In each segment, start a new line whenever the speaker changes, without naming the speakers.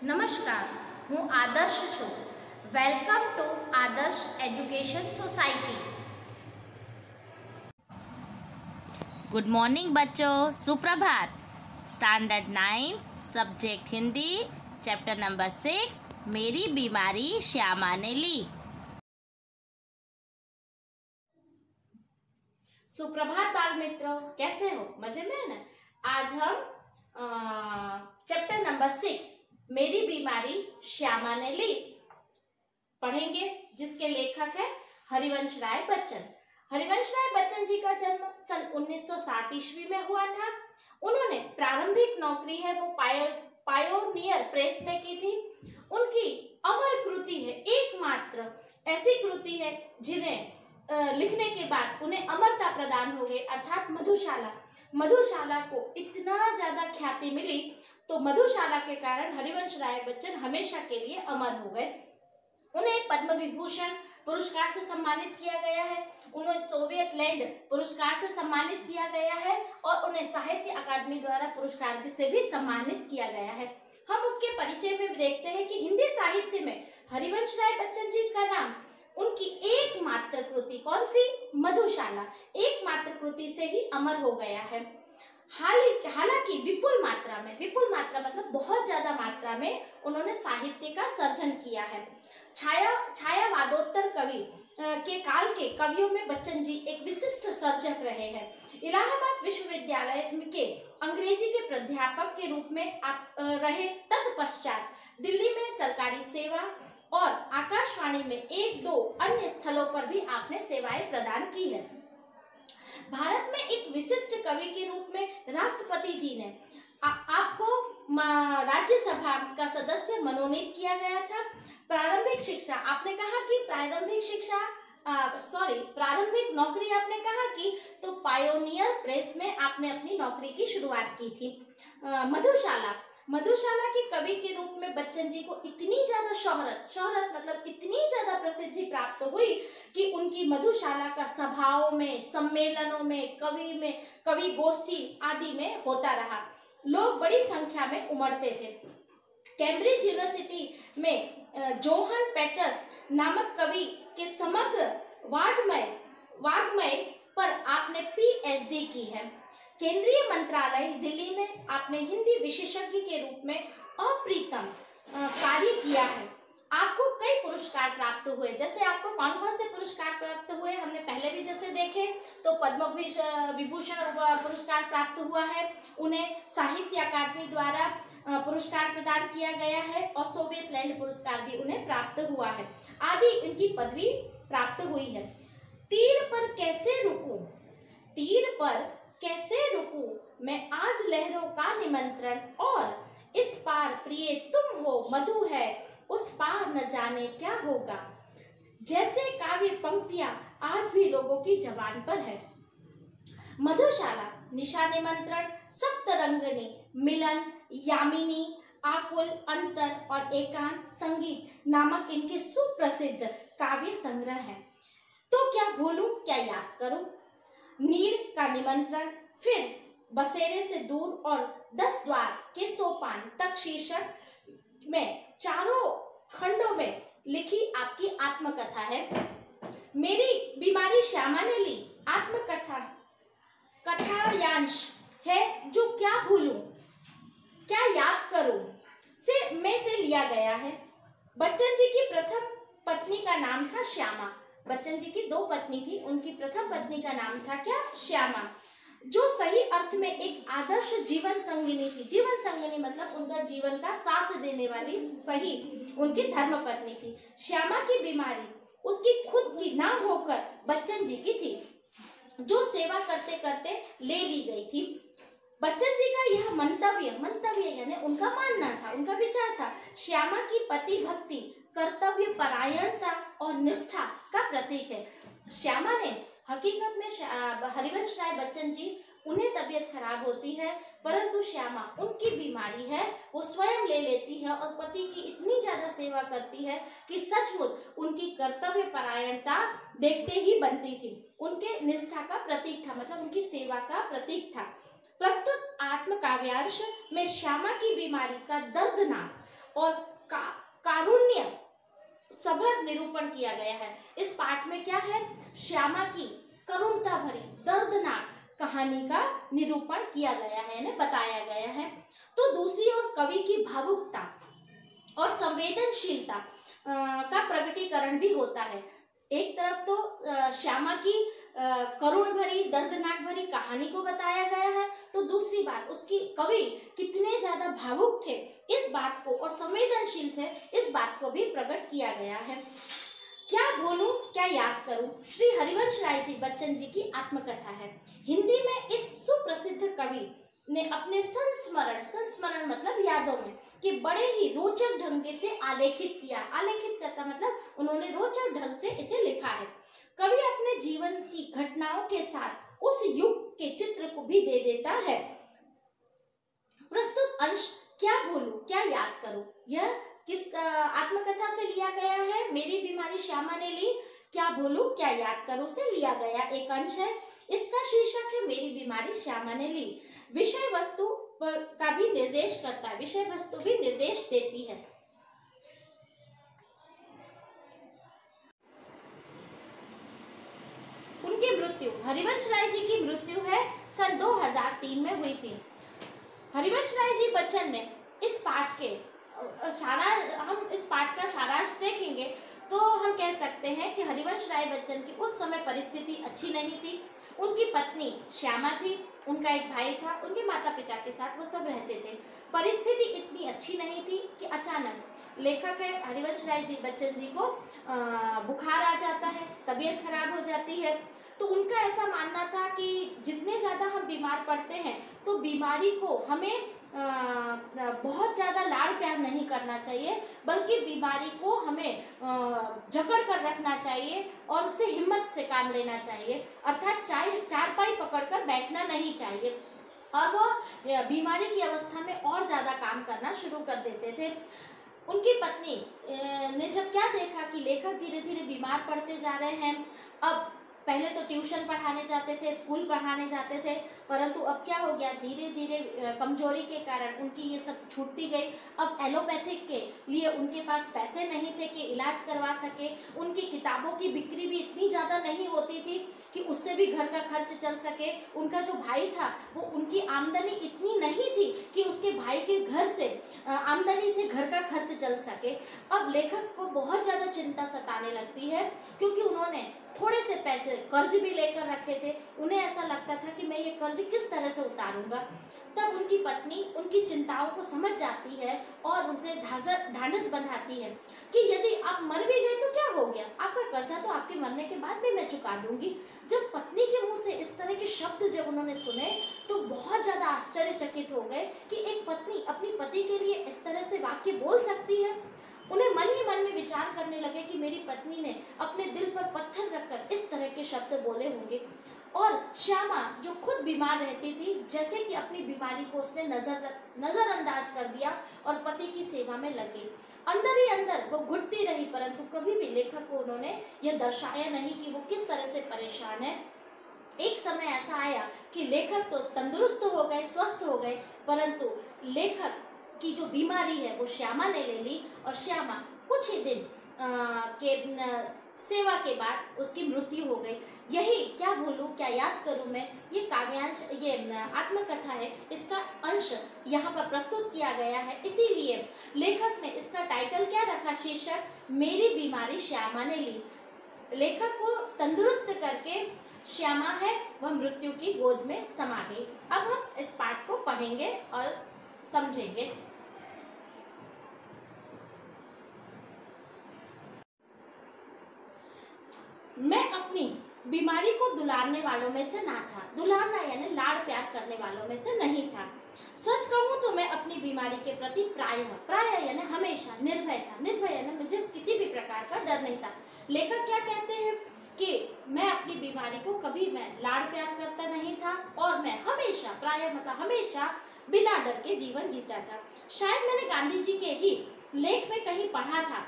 નમસ્કાર, હું આદર્શ છું. વેલકમ ટુ આદર્શ એજ્યુકેશન સોસાયટી.
गुड मॉर्निंग बच्चों, सुप्रभात. Standard 9 subject Hindi, chapter number 6 मेरी बीमारी श्यामा ने ली.
सुप्रभात बाल मित्रों, कैसे हो? मजे में है ना? आज हम चैप्टर नंबर 6 मेरी बीमारी श्यामा ने ली पढ़ेंगे, जिसके लेखक है हरिवंश राय बच्चन. हरिवंश राय बच्चन जी का जन्म सन 1907 ईस्वी में हुआ था. उन्होंने प्रारंभिक नौकरी है वो पायोनियर प्रेस में की थी. उनकी अमर कृति है, एकमात्र ऐसी कृति है जिन्हें लिखने के बाद उन्हें अमरता प्रदान हो गई, अर्थात मधुशाला. मधुशाला को इतना ज्यादा ख्याति मिली, तो मधुशाला के कारण हरिवंश राय बच्चन हमेशा के लिए अमर हो गए. उन्हें पद्म विभूषण पुरस्कार से सम्मानित किया गया है, उन्हें सोवियत लैंड पुरस्कार से सम्मानित किया गया है और उन्हें साहित्य अकादमी द्वारा पुरस्कार से भी सम्मानित किया गया है. हम उसके परिचय में देखते हैं कि हिंदी साहित्य में हरिवंश राय बच्चन जी का नाम उनकी एकमात्र कृति, कौन सी? मधुशाला, एकमात्र कृति से ही अमर हो गया है. हालांकि विपुल मात्रा मतलब बहुत ज्यादा मात्रा में उन्होंने साहित्य का सर्जन किया है. छायावादोत्तर कवि के काल के कवियों में बच्चन जी एक विशिष्ट सर्जक रहे हैं. इलाहाबाद विश्वविद्यालय के अंग्रेजी के प्राध्यापक के रूप में आप रहे. तत्पश्चात दिल्ली में सरकारी सेवा और आकाशवाणी में एक दो अन्य स्थलों पर भी आपने सेवाएं प्रदान की है. भारत में एक विशिष्ट कवि के रूप में राष्ट्रपति जी ने आपको राज्यसभा का सदस्य मनोनीत किया गया था. प्रारंभिक शिक्षा आपने कहा कि प्रारंभिक नौकरी आपने कहा कि तो पायोनियर प्रेस में आपने अपनी नौकरी की शुरुआत की थी. मधुशाला के कवि के रूप में बच्चन जी को इतनी ज्यादा शोहरत मतलब इतनी ज्यादा प्रसिद्धि प्राप्त हुई कि उनकी मधुशाला का सभाओं में, सम्मेलनों में, कवि गोष्ठी आदि में होता रहा. लोग बड़ी संख्या में उमड़ते थे. कैम्ब्रिज यूनिवर्सिटी में जोहन पेटर्स नामक कवि के समग्र वाग्मय पर आपने पीएचडी की है. केंद्रीय मंत्रालय दिल्ली में आपने हिंदी विशेषज्ञ के रूप में अप्रतिम कार्य किया है. आपको कई पुरस्कार प्राप्त हुए. जैसे आपको कौन कौन से पुरस्कार प्राप्त हुए हमने पहले भी जैसे देखे, तो पद्म विभूषण पुरस्कार प्राप्त हुआ है, उन्हें साहित्य अकादमी द्वारा पुरस्कार प्रदान किया गया है और सोवियत लैंड पुरस्कार भी उन्हें प्राप्त हुआ है, आदि इनकी पदवी प्राप्त हुई है. तीर पर कैसे रुकूं मैं आज लहरों का निमंत्रण, और इस पार प्रिय तुम हो, मधु है उस पार न जाने क्या होगा. जैसे काव्य पंक्तियां आज भी लोगों की जबान पर है. मधुशाला, निशा निमंत्रण, सप्तरंगनी, मिलन, यामिनी, आकुल, अंतर और एकांत, संगीत नामक इनके सुप्रसिद्ध काव्य संग्रह है. तो क्या भूलूं क्या याद करूं, नीड़ का निमंत्रण, फिर बसेरे से दूर और 10 द्वार के सोपान तक शीर्षक में चारों खंडों में लिखी आपकी आत्मकथा है. मेरी बीमारी श्यामा ने ली कथायांश है जो क्या भूलूं क्या याद करूं से लिया गया है. बच्चन जी की प्रथम पत्नी का नाम था श्यामा. बच्चन जी की 2 पत्नी थी, उनकी प्रथम पत्नी का नाम था क्या? श्यामा, जो सही अर्थ में एक आदर्श जीवन संगिनी थी. जीवन संगिनी मतलब उनका जीवन का साथ देने वाली सही उनकी धर्म पत्नी थी. श्यामा की बीमारी उसकी खुद की ना होकर बच्चन जी की थी, जो सेवा करते करते ले ली गई थी. बच्चन जी का यह मंतव्य यानी उनका मानना था, उनका विचार था, श्यामा की पति भक्ति, कर्तव्य परायणता और निष्ठा का प्रतीक है. श्यामा ने हकीकत में हरिवंश राय बच्चन जी, उन्हें तबीयत खराब होती है, परंतु श्यामा उनकी बीमारी है वो स्वयं ले लेती है और पति की इतनी ज्यादा सेवा करती है कि सचमुच उनकी कर्तव्य परायणता देखते ही बनती थी. उनके निष्ठा का प्रतीक था, मतलब उनकी सेवा का प्रतीक था. प्रस्तुत आत्मकाव्यांश में श्यामा की बीमारी का दर्दनाक और कारुण्य सभर निरूपण किया गया है। इस पाठ में क्या है, श्यामा की करुणता भरी दर्दनाक कहानी का निरूपण किया गया है, यानी बताया गया है। तो दूसरी ओर कवि की भावुकता और संवेदनशीलता का प्रकटीकरण भी होता है। एक तरफ तो श्यामा की करुण भरी दर्दनाक भरी कहानी को बताया गया है, तो दूसरी बात उसकी कवि कितने ज्यादा भावुक थे इस बात को और संवेदनशील थे इस बात को भी प्रकट किया गया है। क्या भूलूं क्या याद करूं श्री हरिवंश राय जी बच्चन जी की आत्मकथा है। हिंदी में इस सुप्रसिद्ध कवि ने अपने संस्मरण मतलब यादों में कि बड़े ही रोचक ढंग से आलेखित किया। आलेखित करता मतलब उन्होंने रोचक ढंग से इसे लिखा है। कवि अपने जीवन की घटनाओं के साथ उस युग के चित्र को भी दे देता है। प्रस्तुत अंश क्या भूलूं क्या याद करूं यह किस आत्मकथा से लिया गया है? मेरी बीमारी श्यामा ने ली, क्या भूलूं क्या याद करूं से लिया गया एक अंश है। इसका शीर्षक है मेरी बीमारी श्यामा ने ली। विषय वस्तु का भी निर्देश करता है, विषय वस्तु भी निर्देश देती है। उनकी मृत्यु, हरिवंश राय जी की मृत्यु है सन 2003 में हुई थी। हरिवंश राय जी बच्चन ने इस पाठ के हम इस पाठ का सारांश देखेंगे तो हम कह सकते हैं कि हरिवंश राय बच्चन की उस समय परिस्थिति अच्छी नहीं थी। उनकी पत्नी श्यामा थी, उनका एक भाई था, उनके माता पिता के साथ वो सब रहते थे। परिस्थिति इतनी अच्छी नहीं थी कि अचानक लेखक है हरिवंश राय जी बच्चन जी को बुखार आ जाता है, तबीयत खराब हो जाती है। तो उनका ऐसा मानना था कि जितने ज़्यादा हम बीमार पड़ते हैं तो बीमारी को हमें बहुत ज़्यादा लाड़ प्यार नहीं करना चाहिए, बल्कि बीमारी को हमें जकड़ कर रखना चाहिए और उससे हिम्मत से काम लेना चाहिए, अर्थात चारपाई पकड़कर बैठना नहीं चाहिए। और वो बीमारी की अवस्था में और ज़्यादा काम करना शुरू कर देते थे। उनकी पत्नी ने जब क्या देखा कि लेखक धीरे धीरे बीमार पड़ते जा रहे हैं, अब पहले तो ट्यूशन पढ़ाने जाते थे, स्कूल पढ़ाने जाते थे, परंतु अब क्या हो गया, धीरे धीरे कमजोरी के कारण उनकी ये सब छूटती गई। अब एलोपैथिक के लिए उनके पास पैसे नहीं थे कि इलाज करवा सके। उनकी किताबों की बिक्री भी इतनी ज़्यादा नहीं होती थी कि उससे भी घर का खर्च चल सके। उनका जो भाई था वो उनकी आमदनी इतनी नहीं थी कि उसके भाई के घर से आमदनी से घर का खर्च चल सके। अब लेखक को बहुत ज़्यादा चिंता सताने लगती है, क्योंकि उन्होंने थोड़े से पैसे कर्ज भी लेकर रखे थे। उन्हें ऐसा लगता था कि मैं ये कर्ज किस तरह से उतारूंगा। तब उनकी पत्नी उनकी चिंताओं को समझ जाती है और उनसे ढांढस बंधाती है कि यदि आप मर भी गए तो क्या हो गया, आपका कर्जा तो आपके मरने के बाद भी मैं चुका दूंगी। जब पत्नी के मुंह से इस तरह के शब्द जब उन्होंने सुने तो बहुत ज्यादा आश्चर्यचकित हो गए कि एक पत्नी अपनी पति के लिए इस तरह से वाक्य बोल सकती है। उन्हें मन ही मन में विचार करने लगे कि मेरी पत्नी ने अपने दिल पर पत्थर रखकर इस तरह के शब्द बोले होंगे। और श्यामा जो खुद बीमार रहती थी, जैसे कि अपनी बीमारी को उसने नजरअंदाज कर दिया और पति की सेवा में लग गई। अंदर ही अंदर वो घुटती रही, परंतु कभी भी लेखक को उन्होंने यह दर्शाया नहीं कि वो किस तरह से परेशान है। एक समय ऐसा आया कि लेखक तो तंदुरुस्त हो गए, स्वस्थ हो गए, परंतु लेखक की जो बीमारी है वो श्यामा ने ले ली और श्यामा कुछ ही दिन के सेवा के बाद उसकी मृत्यु हो गई। यही क्या भूलूं क्या याद करूं मैं, ये काव्यांश, ये आत्मकथा है, इसका अंश यहाँ पर प्रस्तुत किया गया है। इसीलिए लेखक ने इसका टाइटल क्या रखा, शीर्षक मेरी बीमारी श्यामा ने ली। लेखक को तंदुरुस्त करके श्यामा है वह मृत्यु की गोद में समा गई। अब हम इस पाठ को पढ़ेंगे और समझेंगे। मैं अपनी बीमारी को दुलारने वालों में से ना था। दुलारना यानी लाड़ प्यार करने वालों में से नहीं था। सच कहूँ तो मैं अपनी बीमारी के प्रति प्रायः यानी हमेशा निर्भय था। निर्भय यानी मुझे किसी भी प्रकार का डर नहीं था। लेखक क्या कहते हैं कि मैं अपनी बीमारी को कभी मैं लाड़ प्यार करता नहीं था और मैं हमेशा प्रायः मतलब हमेशा बिना डर के जीवन जीता था। शायद मैंने गांधी जी के ही लेख में कहीं पढ़ा था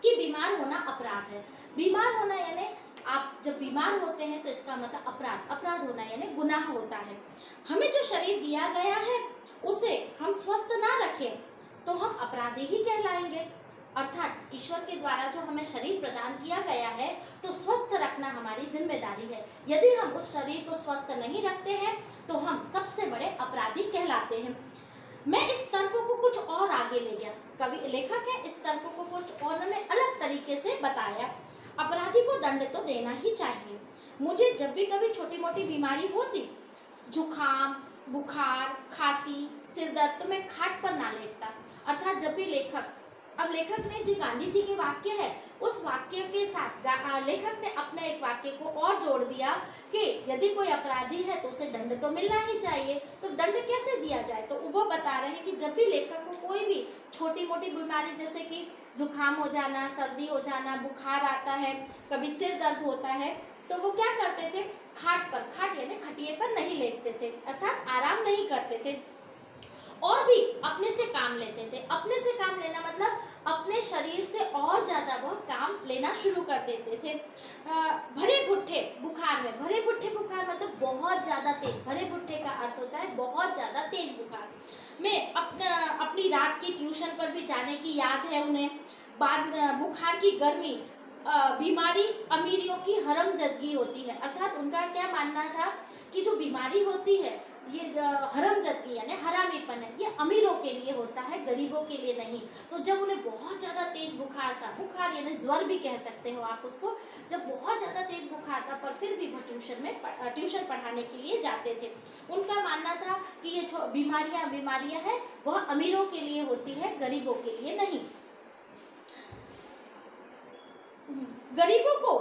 कि बीमार होना अपराध है। बीमार होना यानी आप जब बीमार होते हैं तो इसका मतलब अपराध होना यानी गुनाह होता है। हमें जो शरीर दिया गया है उसे हम स्वस्थ ना रखें तो हम अपराधी ही कहलाएंगे। अर्थात ईश्वर के द्वारा जो हमें शरीर प्रदान किया गया है तो स्वस्थ रखना हमारी जिम्मेदारी है। यदि हम उस शरीर को स्वस्थ नहीं रखते हैं तो हम सबसे बड़े अपराधी कहलाते हैं। मैं इस तर्क को कुछ और आगे ले गया। कवि लेखक है, इस तर्क को कुछ और उन्होंने अलग तरीके से बताया। अपराधी को दंड तो देना ही चाहिए। मुझे जब भी कभी छोटी मोटी बीमारी होती, जुकाम, बुखार, खांसी, सिर दर्द, तो मैं खाट पर ना लेटता। अर्थात जब भी लेखक ने जी गांधी जी के वाक्य है, उस वाक्य के साथ लेखक ने अपना एक वाक्य को और जोड़ दिया कि यदि कोई अपराधी है तो उसे दंड तो मिलना ही चाहिए। तो दंड कैसे दिया जाए, तो वो बता रहे हैं कि जब भी लेखक को कोई भी छोटी मोटी बीमारी जैसे कि जुकाम हो जाना, सर्दी हो जाना, बुखार आता है, कभी सिर दर्द होता है, तो वो क्या करते थे, खाट यानी खटिए पर नहीं लेटते थे, अर्थात आराम नहीं करते थे और भी अपने से काम लेते थे। अपने से काम लेना मतलब अपने शरीर से और ज्यादा वह काम लेना शुरू कर देते थे। भरे भुट्टे बुखार मतलब बहुत ज्यादा तेज। भरे भुट्टे का अर्थ होता है बहुत ज्यादा तेज बुखार में। अपनी रात की ट्यूशन पर भी जाने की याद है उन्हें। बाद बुखार की गर्मी बीमारी अमीरियों की हरमजदगी होती है। अर्थात उनका क्या मानना था कि जो बीमारी होती है, ये हरमजदगी यानी हरामीपन है, ये अमीरों के लिए होता है, गरीबों के लिए नहीं। तो जब उन्हें बहुत ज़्यादा तेज बुखार था, बुखार यानी ज्वर भी कह सकते हो आप उसको, जब बहुत ज़्यादा तेज बुखार था पर फिर भी वो ट्यूशन पढ़ाने के लिए जाते थे। उनका मानना था कि ये बीमारियाँ हैं वह अमीरों के लिए होती है, गरीबों के लिए नहीं। गरीबों को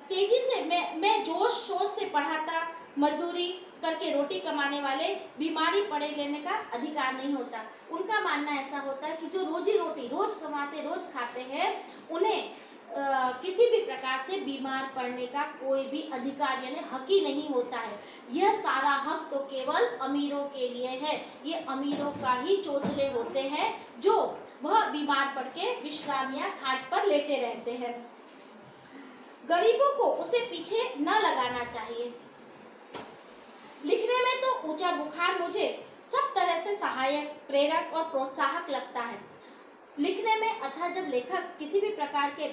तेजी से मैं जोश शोश से पढ़ाता, मजदूरी करके रोटी कमाने वाले बीमारी पड़े लेने का अधिकार नहीं होता। उनका मानना ऐसा होता है कि जो रोजी रोटी रोज कमाते रोज खाते हैं, उन्हें किसी भी प्रकार से बीमार पड़ने का कोई भी अधिकार यानी हक ही नहीं होता है। यह सारा हक तो केवल अमीरों के लिए है। ये अमीरों का ही चोचले होते हैं जो वह बीमार पड़ के विश्राम या खाट पर लेटे रहते हैं। गरीबों को उसे पीछे न लगाना चाहिए। लिखने में तो ऊंचा बुखार मुझे सब तरह से सहायक, प्रेरक और प्रोत्साहक लगता है। लिखने में अर्थात जब लेखक किसी भी प्रकार के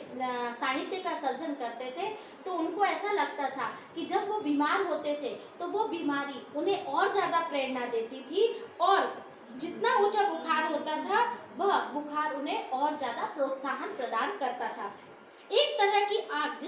साहित्य का सर्जन करते थे तो उनको ऐसा लगता था कि जब वो बीमार होते थे तो वो बीमारी उन्हें और ज़्यादा प्रेरणा देती थी और जितना ऊंचा बुखार होता था वह बुखार उन्हें और ज़्यादा प्रोत्साहन प्रदान करता था। एक तरह की आग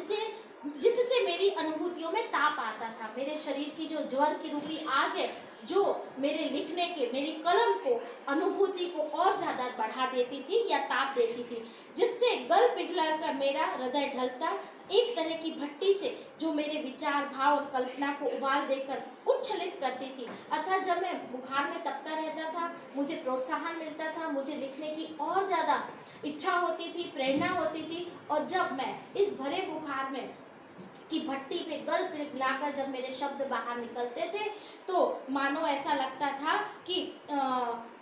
जिससे मेरी अनुभूतियों में ताप आता था। मेरे शरीर की जो ज्वर की रूपी आग है जो मेरे लिखने के, मेरी कलम को, अनुभूति को और ज़्यादा बढ़ा देती थी या ताप देती थी, जिससे गल पिघला कर मेरा हृदय ढलता। एक तरह की भट्टी से जो मेरे विचार, भाव और कल्पना को उबाल देकर उच्छलित करती थी। अर्थात जब मैं बुखार में तपता रहता था, मुझे प्रोत्साहन मिलता था, मुझे लिखने की और ज़्यादा इच्छा होती थी, प्रेरणा होती थी। और जब मैं इस भरे बुखार में की भट्टी पे गल पिघलाकर जब मेरे शब्द बाहर निकलते थे तो मानो ऐसा लगता था कि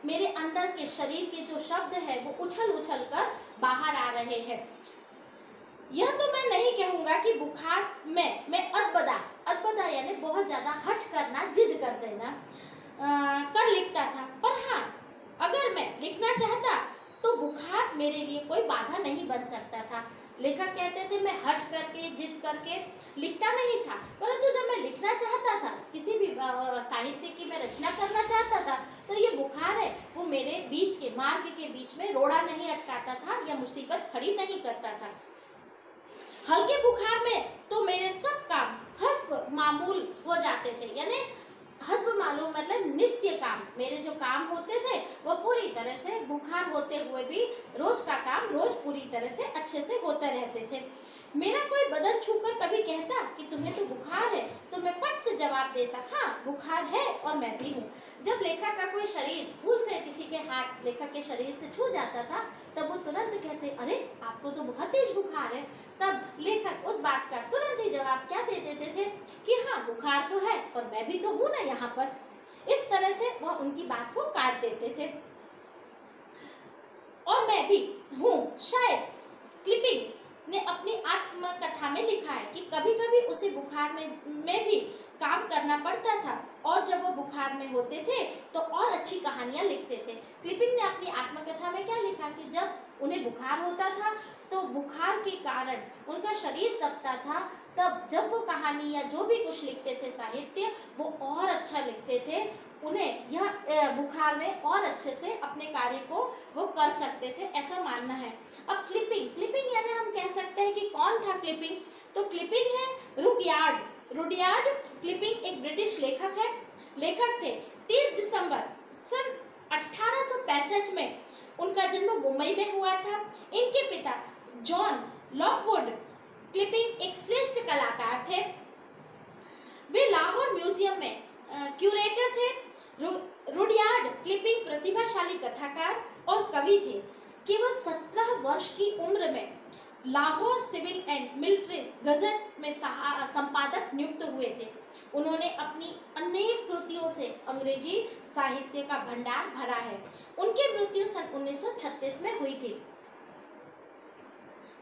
मेरे अंदर के शरीर के जो शब्द है वो उछल उछल कर बाहर आ रहे हैं। यह तो मैं नहीं कहूँगा कि बुखार में मैं अदबदा यानी बहुत ज़्यादा हट करना, जिद कर देना कर लिखता था। पर हाँ, अगर मैं लिखना चाहता तो बुखार मेरे लिए कोई बाधा नहीं बन सकता था। लेखक कहते थे मैं हट करके, जिद करके लिखता नहीं था, परंतु जब मैं लिखना चाहता था, किसी भी साहित्य की मैं रचना करना चाहता था, तो ये बुखार है वो मेरे बीच के मार्ग के बीच में रोड़ा नहीं अटकाता था या मुसीबत खड़ी नहीं करता था। हल्के बुखार में तो मेरे सब काम हस्ब मामूल हो जाते थे, यानी हस्ब मालूम मतलब नित्य काम। मेरे जो काम होते थे वो पूरी तरह से बुखार होते हुए भी रोज का काम रोज पूरी तरह से अच्छे से होते रहते थे। मेरा कोई बदन छूकर कभी कहता कि तुम्हें तो बुखार है तो मैं पट से जवाब देता हाँ बुखार है और मैं भी हूँ। जब लेखक का कोई शरीर भूल से किसी के हाथ लेखक के शरीर से छू जाता था तब वो तुरंत कहते अरे आपको तो बहुत तेज बुखार है। तब लेखक उस बात का तुरंत ही जवाब क्या दे देते थे कि हाँ बुखार तो है और मैं भी तो हूँ ना यहाँ पर। इस तरह से वह उनकी बात को काट देते थे। और मैं भी हूँ। शायद क्लिपिंग ने अपनी आत्मकथा में लिखा है कि कभी कभी उसे बुखार में भी काम करना पड़ता था और जब वो बुखार में होते थे तो और अच्छी कहानियां लिखते थे। क्लिपिंग ने अपनी आत्मकथा में क्या लिखा कि जब उन्हें बुखार होता था तो बुखार के कारण उनका शरीर तपता था, तब जब वो कहानी या जो भी कुछ लिखते थे साहित्य, वो और अच्छा लिखते थे। उन्हें यह बुखार में और अच्छे से अपने कार्य को वो कर सकते थे, ऐसा मानना है। अब क्लिपिंग यानी हम कह सकते हैं कि कौन था क्लिपिंग? तो क्लिपिंग है रुडयार्ड क्लिपिंग एक ब्रिटिश लेखक थे। 30 दिसंबर सन 1865 में उनका जन्म मुंबई में हुआ था। इनके पिता जॉन लॉकवुड क्लिपिंग एक श्रेष्ठ कलाकार थे। वे लाहौर म्यूजियम में क्यूरेटर थे। रुडयार्ड क्लिपिंग प्रतिभाशाली कथाकार और कवि थे। केवल 17 वर्ष की उम्र में Lahore Civil and Military Gazette में संपादक नियुक्त हुए थे। उन्होंने अपनी अनेक कृतियों से अंग्रेजी साहित्य का भंडार भरा है। उनकी मृत्यु सन 1936 में हुई थी।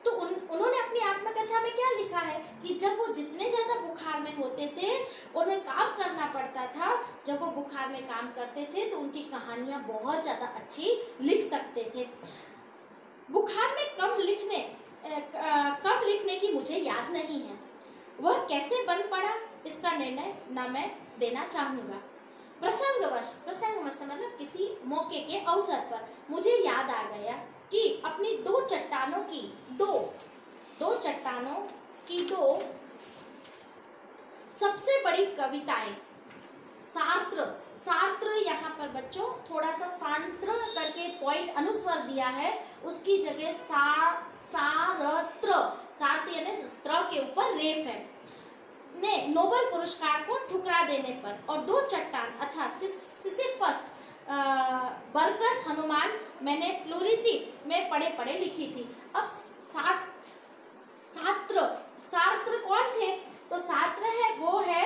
तो उन्होंने अपनी आत्मकथा में क्या लिखा है कि जब वो जितने ज्यादा बुखार में होते थे, उन्हें काम करना पड़ता था। जब वो बुखार में काम करते थे तो उनकी कहानियां बहुत ज्यादा अच्छी लिख सकते थे। बुखार में कम लिखने की मुझे याद नहीं है। वह कैसे बन पड़ा इसका निर्णय न मैं देना चाहूँगा। प्रसंगवश मतलब किसी मौके के अवसर पर मुझे याद आ गया कि अपनी दो चट्टानों की सबसे बड़ी कविताएं सार्त्र यहाँ पर बच्चों थोड़ा सा सांत्र करके पॉइंट अनुस्वर दिया है, उसकी जगह सार्त्र यानी त्र के ऊपर रेफ है, ने नोबेल पुरस्कार को ठुकरा देने पर और दो चट्टान अर्थात सिसिफस बरकस हनुमान मैंने प्लूरिसी में पढ़े लिखी थी। अब सार्त्र कौन थे? तो सार्त्र वो है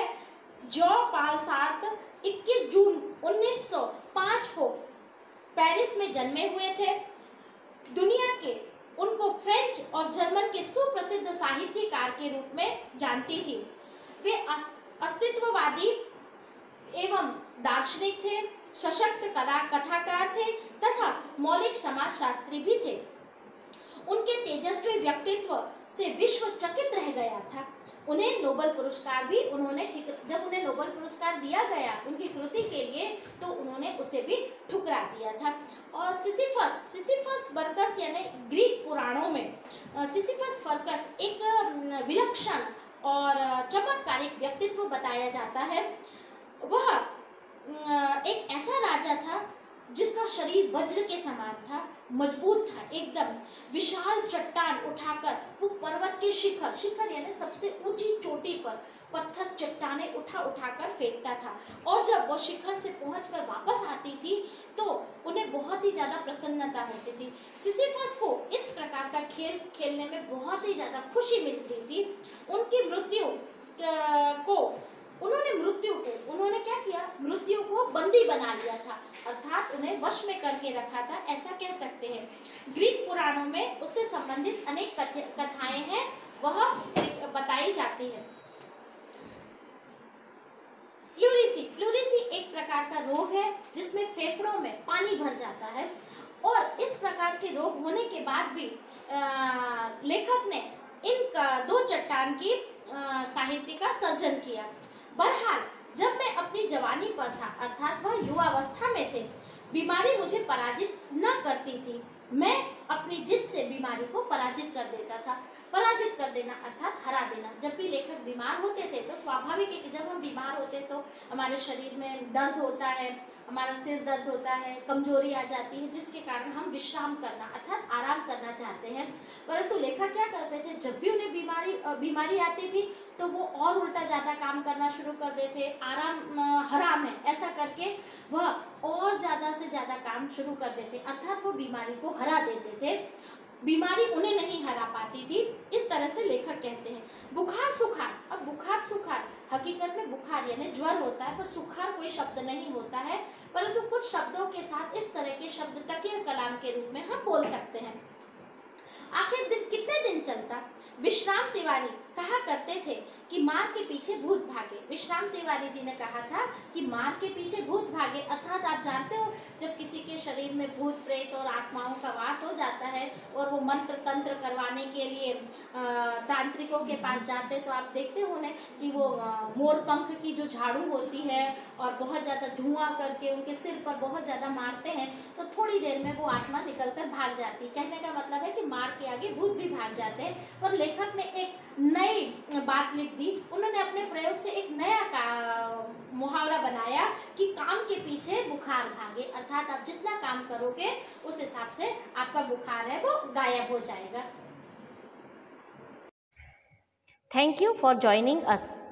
जॉ पाल सार्त्र। 21 जून 1905 को पेरिस में जन्मे हुए थे। दुनिया के उनको फ्रेंच और जर्मन के सुप्रसिद्ध साहित्यकार के रूप में जानती थी। वे अस्तित्ववादी एवं दार्शनिक थे, सशक्त कथाकार थे तथा मौलिक समाजशास्त्री भी थे। उनके तेजस्वी व्यक्तित्व से विश्व चकित रह गया था। उन्हें नोबेल पुरस्कार भी जब उन्हें नोबेल पुरस्कार दिया गया उनकी कृति के लिए तो उन्होंने उसे भी ठुकरा दिया था। और सिसिफस बरकस यानी ग्रीक पुराणों में सिसिफस बरकस एक विलक्षण और चमत्कारिक व्यक्तित्व बताया जाता है। वह एक ऐसा राजा था जिसका शरीर वज्र के समान था, मजबूत था, एकदम विशाल चट्टान उठाकर वो पर्वत के शिखर यानी सबसे ऊंची चोटी पर पत्थर चट्टाने उठाकर फेंकता था और जब वो शिखर से पहुंचकर वापस आती थी तो उन्हें बहुत ही ज्यादा प्रसन्नता होती थी। सिसिफस को इस प्रकार का खेल खेलने में बहुत ही ज्यादा खुशी मिलती थी। उनकी उन्होंने क्या किया? मृत्यु को बंदी बना लिया था, अर्थात उन्हें वश में करके रखा था, ऐसा कह सकते हैं। ग्रीक पुराणों में उससे संबंधित अनेक कथाएं हैं, वह बताई जाती है। प्लूरिसी एक प्रकार का रोग है जिसमें फेफड़ों में पानी भर जाता है और इस प्रकार के रोग होने के बाद भी लेखक ने इन दो चट्टान की साहित्य का सर्जन किया। बहरहाल जब मैं अपनी जवानी पर था अर्थात वह युवावस्था में थे, बीमारी मुझे पराजित न करती थी। मैं अपनी जिद से बीमारी को पराजित कर देता था। पराजित कर देना अर्थात हरा देना। जब भी लेखक बीमार होते थे तो स्वाभाविक है कि जब हम बीमार होते तो हमारे शरीर में दर्द होता है, हमारा सिर दर्द होता है, कमजोरी आ जाती है, जिसके कारण हम विश्राम करना अर्थात आराम करना चाहते हैं। परंतु लेखक क्या करते थे, जब भी उन्हें बीमारी आती थी तो वो और उल्टा ज्यादा काम करना शुरू कर देते। हराम है ऐसा करके वह और ज्यादा से ज्यादा काम शुरू कर देते, अर्थात वो बीमारी को हरा देते थे। बीमारी उन्हें नहीं हरा पाती थी, इस तरह से लेखक कहते हैं। बुखार सुखार, अब बुखार सुखार हकीकत में बुखार यानी ज्वर होता है, पर सुखार कोई शब्द नहीं होता है, परंतु कुछ शब्दों के साथ इस तरह के शब्द तकिया कलाम के रूप में हम बोल सकते हैं। आखिर दिन कितने दिन चलता? विश्राम तिवारी कहा करते थे कि मार के पीछे भूत भागे। विश्राम तिवारी जी ने कहा था कि मार के पीछे भूत भागे, अर्थात आप जानते हो जब किसी के शरीर में भूत प्रेत और आत्माओं का वास हो जाता है और वो मंत्र तंत्र करवाने के लिए तांत्रिकों के पास जाते हैं, तो आप देखते हो ना कि वो मोर पंख की जो झाड़ू होती है और बहुत ज़्यादा धुआं करके उनके सिर पर बहुत ज़्यादा मारते हैं, तो थोड़ी देर में वो आत्मा निकल कर भाग जाती है। कहने का मतलब है कि मार के आगे भूत भी भाग जाते हैं। और लेखक ने एक नई बात लिख दी, उन्होंने अपने प्रयोग से एक नया मुहावरा बनाया कि काम के पीछे बुखार भागे, अर्थात आप जितना काम करोगे उस हिसाब से आपका बुखार है वो गायब हो जाएगा। Thank you for joining us.